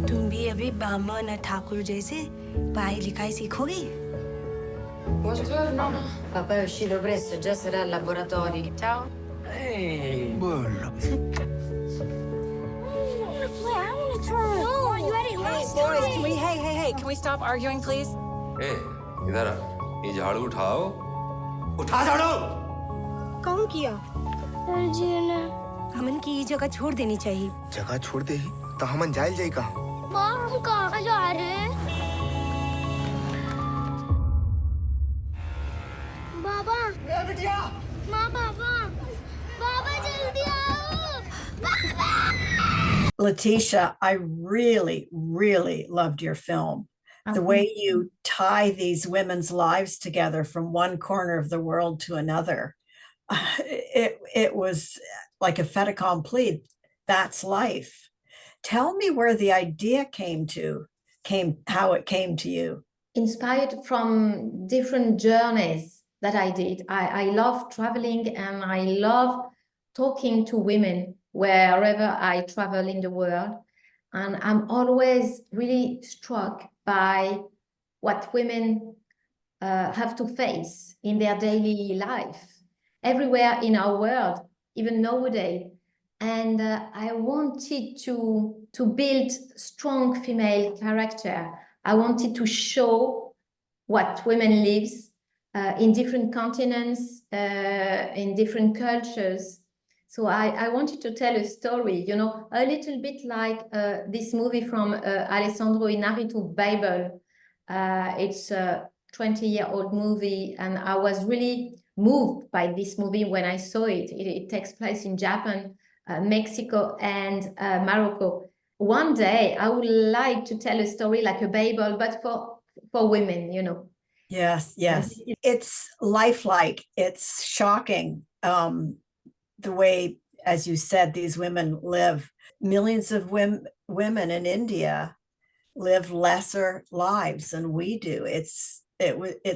तुम भी अभी ब्राह्मण ठाकुर जैसे पढ़ाई लिखाई सीखोगी? Buongiorno. Papà è uscito presto, già sarà al laboratorio. Ciao. Ehi, bello. Hey, can we stop arguing, please? ए, इधर आ। ये झाड़ू उठाओ। उठा झाड़ू। कौन किया? अमन की ये जगह छोड़ देनी चाहिए। जगह छोड़ दे तो हमन जाइल जाई कहाँ? माँ, हम कहाँ जा रहे हैं? बाबा। माँ, बाबा जल्दी आओ। बाबा! Laetitia, I really, really loved your film. The way you tie these women's lives together from one corner of the world to another. It was like a fait accompli. That's life. Tell me where the idea how it came to you. Inspired from different journeys that I did. I love traveling and I love talking to women wherever I travel in the world. And I'm always really struck by what women have to face in their daily life, everywhere in our world, even nowadays. And I wanted to build strong female character. I wanted to show what women lives in different continents, in different cultures. So I wanted to tell a story, you know, a little bit like this movie from Alessandro Inarritu, Bible. It's a 20-year-old movie, and I was really moved by this movie when I saw it. It takes place in Japan, Mexico, and Morocco. One day, I would like to tell a story like a Bible, but for women, you know. Yes. It's lifelike. It's shocking. The way, as you said, these women live. Millions of women in India live lesser lives than we do. It's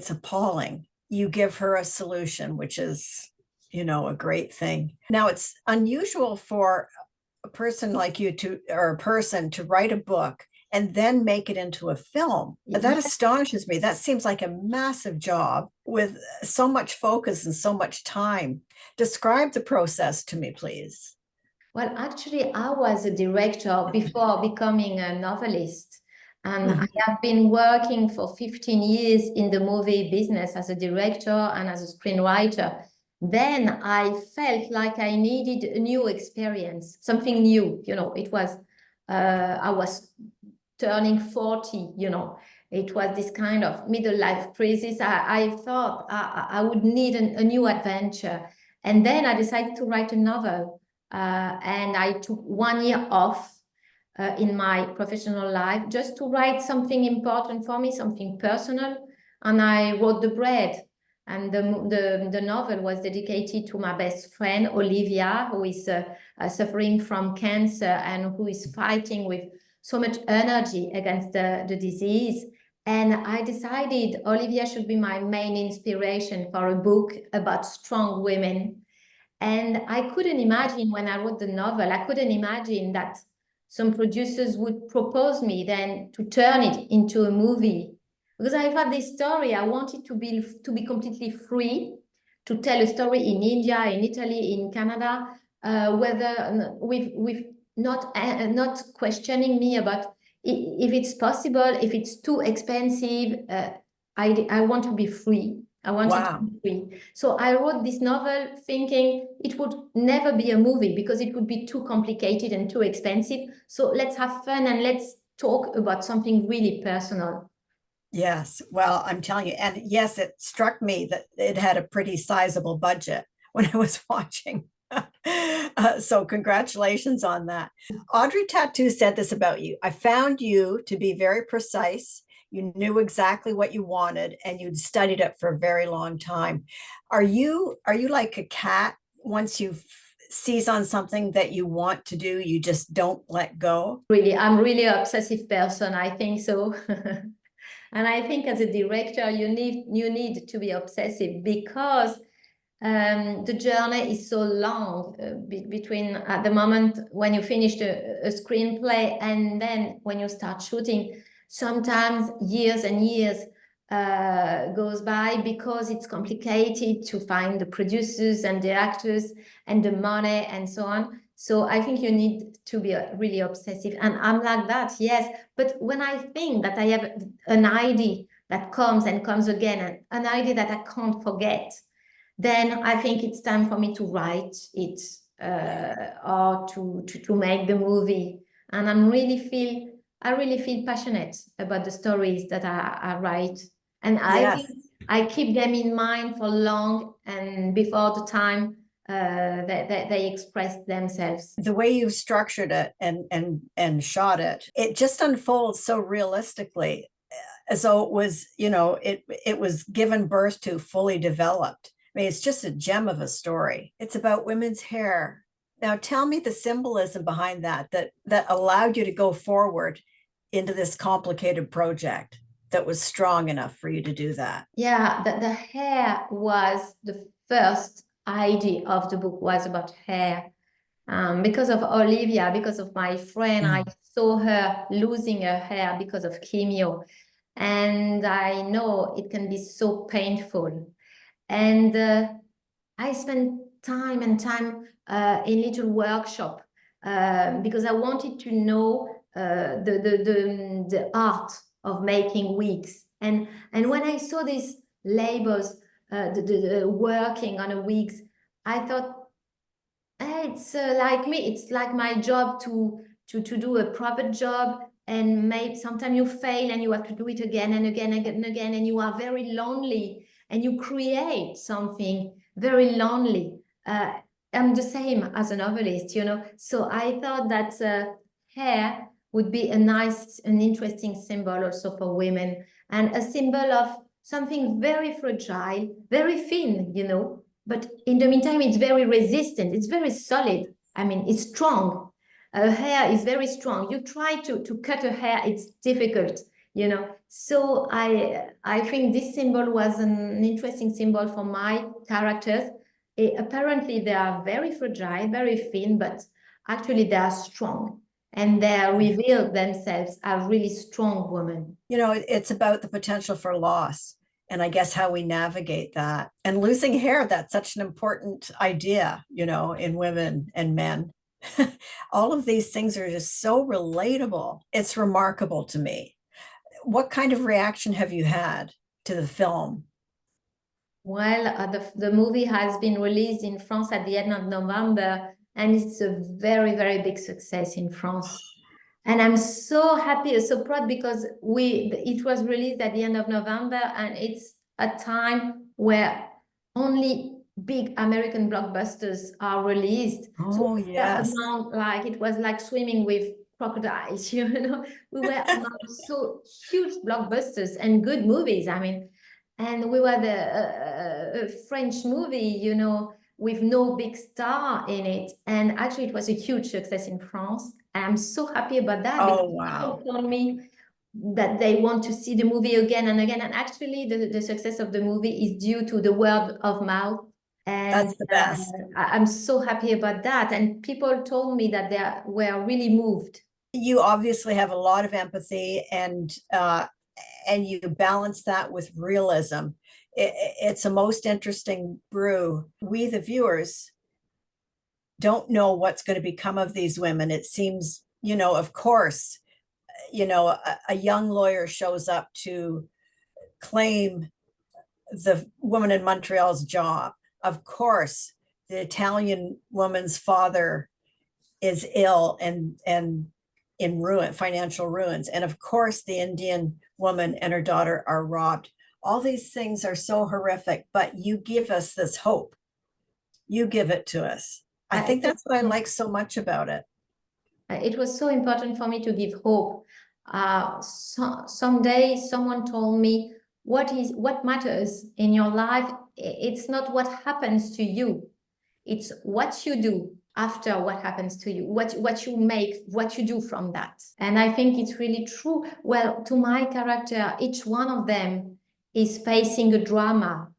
appalling. You give her a solution, which is, you know, a great thing. Now, it's unusual for a person like you or a person to write a book and then make it into a film. That astonishes me. That seems like a massive job with so much focus and so much time. Describe the process to me, please. Well, actually, I was a director before becoming a novelist. And I have been working for 15 years in the movie business as a director and as a screenwriter. Then I felt like I needed a new experience, something new. You know, it was, I was turning 40, you know, it was this kind of middle life crisis. I thought I would need a new adventure. And then I decided to write a novel. And I took 1 year off in my professional life just to write something important for me, something personal. And I wrote the Braid. And the novel was dedicated to my best friend, Olivia, who is suffering from cancer and who is fighting with so much energy against the disease. And I decided Olivia should be my main inspiration for a book about strong women. And I couldn't imagine when I wrote the novel, I couldn't imagine that some producers would propose me then to turn it into a movie. Because I had this story, I wanted to be completely free to tell a story in India, in Italy, in Canada, whether with not questioning me about if it's possible, if it's too expensive. I want to be free. I wanted to be free. So I wrote this novel thinking it would never be a movie because it would be too complicated and too expensive. So let's have fun and let's talk about something really personal. Yes, well, I'm telling you, and yes, it struck me that it had a pretty sizable budget when I was watching. So congratulations on that. Audrey Tattoo said this about you. I found you to be very precise. You knew exactly what you wanted and you'd studied it for a very long time. Are you like a cat? Once you seize on something that you want to do, you just don't let go? Really, I'm really an obsessive person. I think so. And I think as a director, you need to be obsessive because the journey is so long between at the moment when you finish a screenplay and then when you start shooting. Sometimes years and years goes by because it's complicated to find the producers and the actors and the money and so on. So I think you need to be really obsessive, and I'm like that, yes. But when I think that I have an idea that comes and comes again, an idea that I can't forget, then I think it's time for me to write it or to make the movie. And I really feel passionate about the stories that I write. And Yes. I keep them in mind for long and before the time that they express themselves. The way you've structured it and shot it, it just unfolds so realistically, as though it was, it was given birth to, fully developed. I mean, it's just a gem of a story. It's about women's hair. Now, tell me the symbolism behind that allowed you to go forward into this complicated project that was strong enough for you to do that. Yeah, the hair was the first idea of the book, was about hair. Because of Olivia, because of my friend, I saw her losing her hair because of chemo. And I know it can be so painful. And I spent time in little workshop because I wanted to know the art of making wigs. And when I saw these labels, the working on a wigs, I thought, it's like me. It's like my job to do a proper job, and maybe sometimes you fail and you have to do it again and again and again and again, and you are very lonely and you create something very lonely. I'm the same as a novelist, So I thought that hair would be an interesting symbol also for women, and a symbol of something very fragile, very thin, But in the meantime, it's very resistant. It's very solid. I mean, it's strong. Hair is very strong. You try to cut a hair, it's difficult, So I think this symbol was an interesting symbol for my characters. Apparently, they are very fragile, very thin, but actually they are strong. And they reveal themselves as really strong women. It's about the potential for loss. And I guess how we navigate that. And losing hair, that's such an important idea, in women and men. All of these things are just so relatable. It's remarkable to me. What kind of reaction have you had to the film? Well, the movie has been released in France at the end of November, and it's a very, very big success in France. And I'm so happy, so proud, because it was released at the end of November, and it's a time where only big American blockbusters are released. Oh, yes. It was like swimming with crocodiles, We were among so huge blockbusters and good movies. I mean, and we were the French movie, with no big star in it. And actually, it was a huge success in France. I'm so happy about that. Oh, wow. People told me that they want to see the movie again and again. And actually, the success of the movie is due to the word of mouth. And that's the best. I'm so happy about that. And people told me that they were really moved. You obviously have a lot of empathy, and you balance that with realism. It's a most interesting brew. We, the viewers, don't know what's going to become of these women. It seems, of course, a young lawyer shows up to claim the woman in Montreal's job. Of course, the Italian woman's father is ill and in ruin, financial ruins. And of course, the Indian woman and her daughter are robbed. All these things are so horrific, but you give us this hope. You give it to us. I think that's what I like so much about it. It was so important for me to give hope. Someday someone told me, what matters in your life, it's not what happens to you, it's what you do after what happens to you, what you make, what you do from that. And I think it's really true. Well, to my character, each one of them is facing a drama.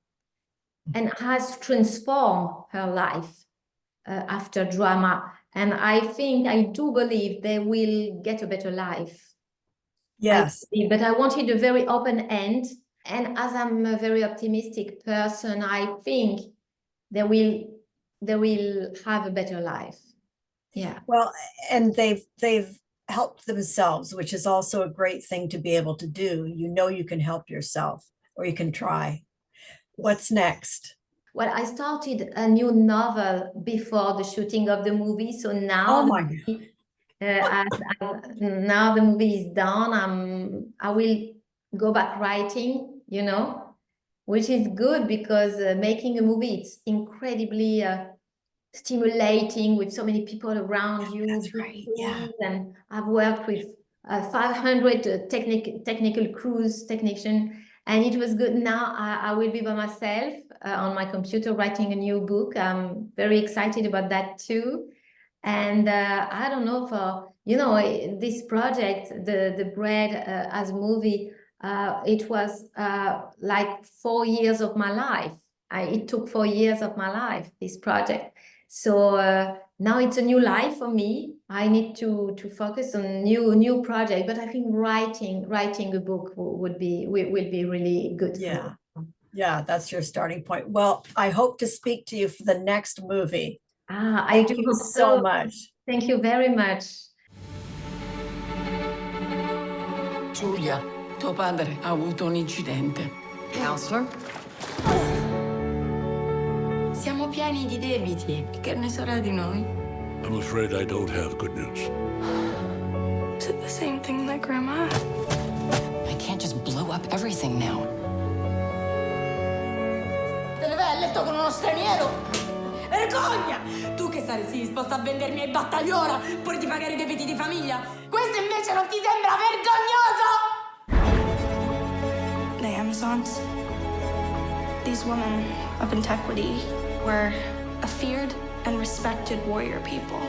and has transformed her life after drama. And I do believe they will get a better life. Yes. But I wanted a very open end. And as I'm a very optimistic person, I think they will have a better life. Yeah. Well, and they've helped themselves, which is also a great thing to be able to do. You know, you can help yourself, or you can try. What's next? Well, I started a new novel before the shooting of the movie. So now, Oh my now the movie is done, I will go back writing, you know, which is good because making a movie, it's incredibly stimulating with so many people around you. That's right. Yeah. And I've worked with 500 technical crews, technician, and it was good. Now I will be by myself on my computer writing a new book. I'm very excited about that too. And I don't know, for, you know, this project, the Braid as a movie, it was like 4 years of my life. It took 4 years of my life, this project. So now it's a new life for me. I need to focus on new project, but I think writing a book will be really good. Yeah. Yeah, that's your starting point. Well, I hope to speak to you for the next movie. I do Thank you hope so much. Thank you very much. Giulia, tuo padre ha avuto un incidente. Counselor? Siamo pieni di debiti. Che ne sarà di noi? I'm afraid I don't have good news. Is it the same thing that Grandma? I can't just blow up everything now. Te ne vai a letto con uno straniero? Vergogna! Tu che saresti disposta a vendermi ai battagliora pur di pagare i debiti di famiglia? Questo invece non ti sembra vergognoso? The Amazons. These women of antiquity were a feared and respected warrior people.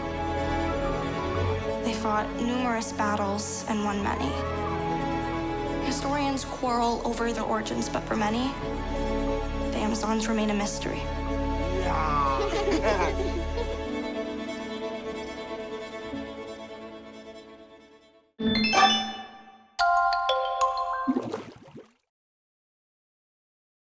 They fought numerous battles and won many. Historians quarrel over their origins, but for many, the Amazons remain a mystery.